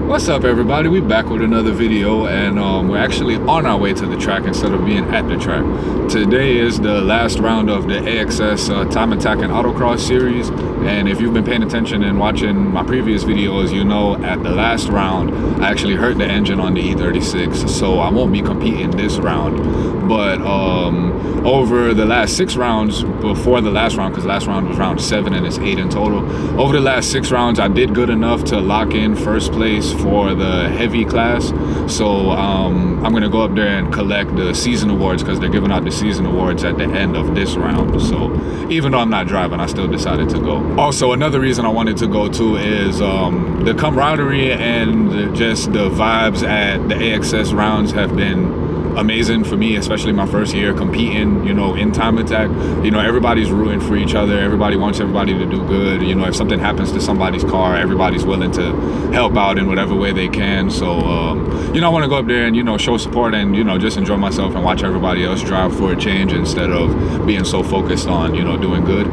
What's up, everybody? We back with another video, and we're actually on our way to the track instead of being at the track. Today is the last round of the AXS Time Attack and Autocross series, and if you've been paying attention and watching my previous videos, you know at the last round I actually hurt the engine on the E36, so I won't be competing this round. But over the last 6 rounds before the last round, because last round was round 7 and it's 8 in total, over the last 6 rounds I did good enough to lock in first place for the heavy class. So I'm gonna go up there and collect the season awards, because they're giving out the season awards at the end of this round. So even though I'm not driving, I still decided to go. Also, another reason I wanted to go too is the camaraderie and just the vibes at the AXS rounds have been amazing for me, especially my first year competing, you know, in Time Attack. You know, everybody's rooting for each other. Everybody wants everybody to do good. You know, if something happens to somebody's car, everybody's willing to help out in whatever way they can. So, you know, I want to go up there and, you know, show support and, you know, just enjoy myself and watch everybody else drive for a change instead of being so focused on, you know, doing good.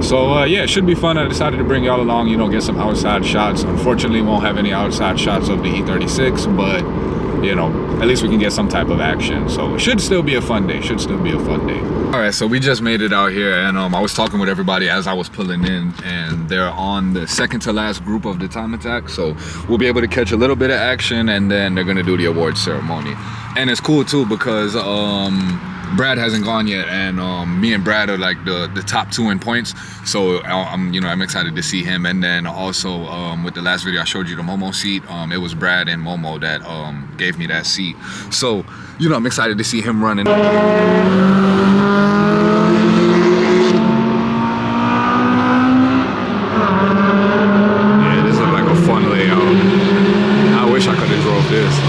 So, yeah, it should be fun. I decided to bring y'all along, you know, get some outside shots. Unfortunately, won't have any outside shots of the E36, but you know, at least we can get some type of action. So it should still be a fun day. All right, so we just made it out here, and I was talking with everybody as I was pulling in, and they're on the second to last group of the Time Attack. So we'll be able to catch a little bit of action, and then they're gonna do the awards ceremony. And it's cool too because Brad hasn't gone yet, and me and Brad are like the top 2 in points. So I'm excited to see him. And then also with the last video I showed you the Momo seat, it was Brad and Momo that gave me that seat. So you know, I'm excited to see him running. Yeah, this looks like a fun layout. I wish I could have drove this.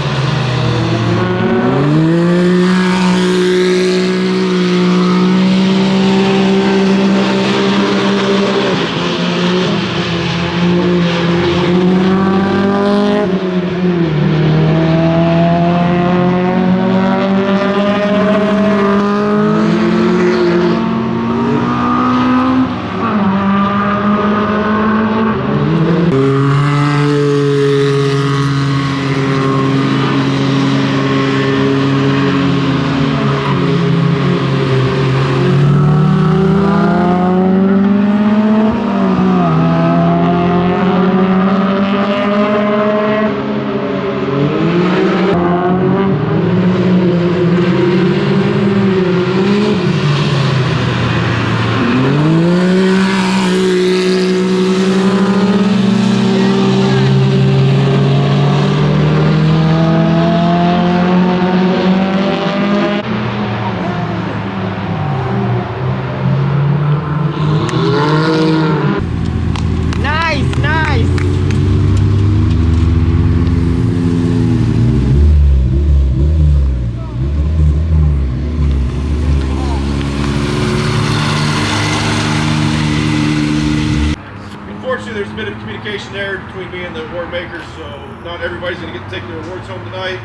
There's a bit of communication there between me and the award makers, so not everybody's going to get to take their awards home tonight.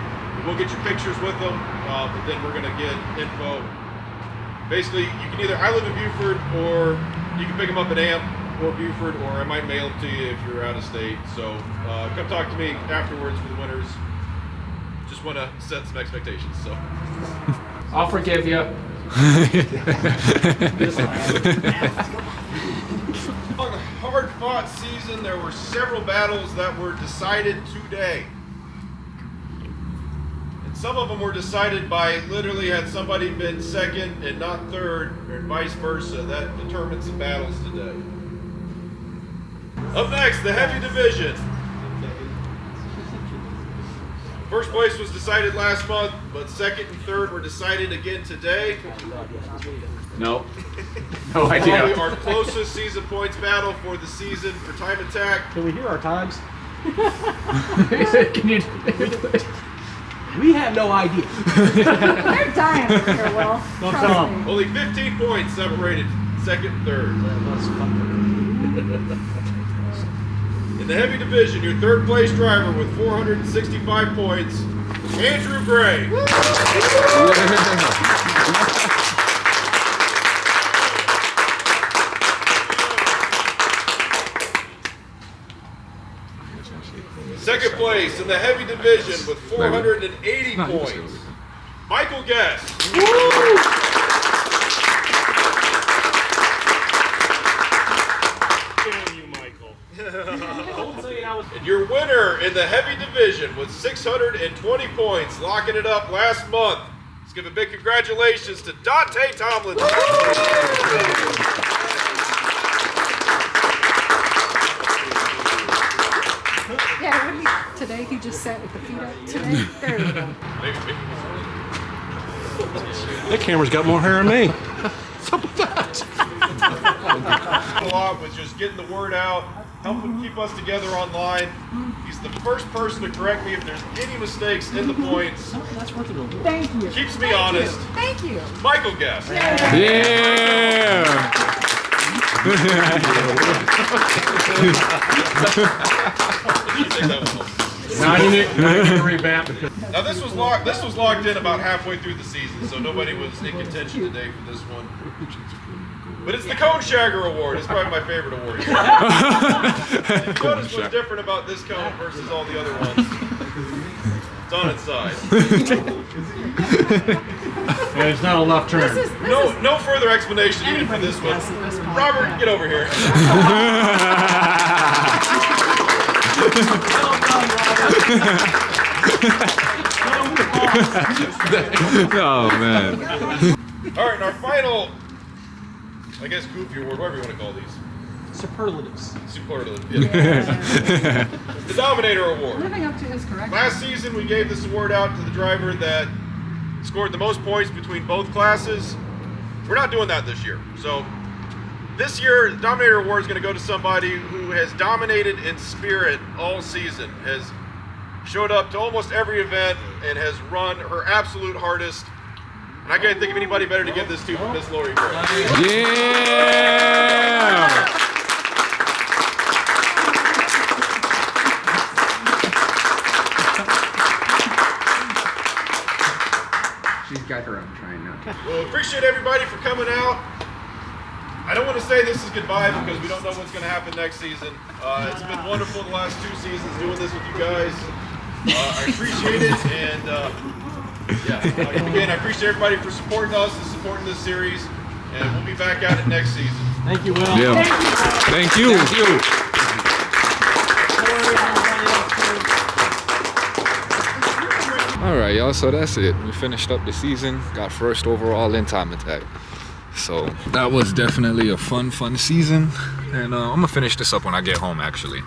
We'll get your pictures with them, but then we're going to get info. Basically, you can either, I live in Buford, or you can pick them up at AMP or Buford, or I might mail them to you if you're out of state. So come talk to me afterwards for the winners. Just want to set some expectations. So I'll forgive you. Hard-fought season. There were several battles that were decided today, and some of them were decided by literally had somebody been second and not third, or vice versa. That determines the battles today. Up next, the heavy division. First place was decided last month, but second and third were decided again today. No. No idea. Probably our closest season points battle for the season for Time Attack. Can we hear our times? Can you? We have no idea. They're dying here, Will. Don't tell them. Only 15 points separated second and third. In the heavy division, your third place driver with 465 points, Andrew Gray. Second place in the heavy division with 480 points, Michael Guest. And your winner in the heavy division with 620 points, locking it up last month. Let's give a big congratulations to Dante Tomlinson. Yeah, what today he just sat with the feet up. Today, there we go. That camera's got more hair than me. A lot with just getting the word out, helping keep us together online. He's the first person to correct me if there's any mistakes in the points. Thank you. Keeps me honest. Thank you. Michael Guest. Yeah. Now you need to revamp it. Now this was locked in about halfway through the season, so nobody was in contention today for this one. But it's the Cone Shagger Award. It's probably my favorite award. Notice what's different about this cone versus all the other ones. It's on its side. Yeah, it's not a left turn. No further explanation needed for this one. Robert, get over here. Oh man. All right, and our final, I guess, goofy award, whatever you want to call these. Superlatives. Superlative. Yeah. The Dominator Award. Living up to his correction. Last season, we gave this award out to the driver that scored the most points between both classes. We're not doing that this year. So this year, the Dominator Award is going to go to somebody who has dominated in spirit all season, has showed up to almost every event, and has run her absolute hardest. And I can't think of anybody better to give this to than Miss Lori Gray. Yeah. She's got her own train now. Well, appreciate everybody for coming out. I don't want to say this is goodbye because we don't know what's going to happen next season. It's been wonderful the last 2 seasons doing this with you guys. I appreciate it, and again, I appreciate everybody for supporting us and supporting this series, and we'll be back at it next season. Thank you, Will. Yeah. Thank you. All right, y'all. So that's it. We finished up the season. Got first overall in time attack. So that was definitely a fun season, and I'm gonna finish this up when I get home, actually.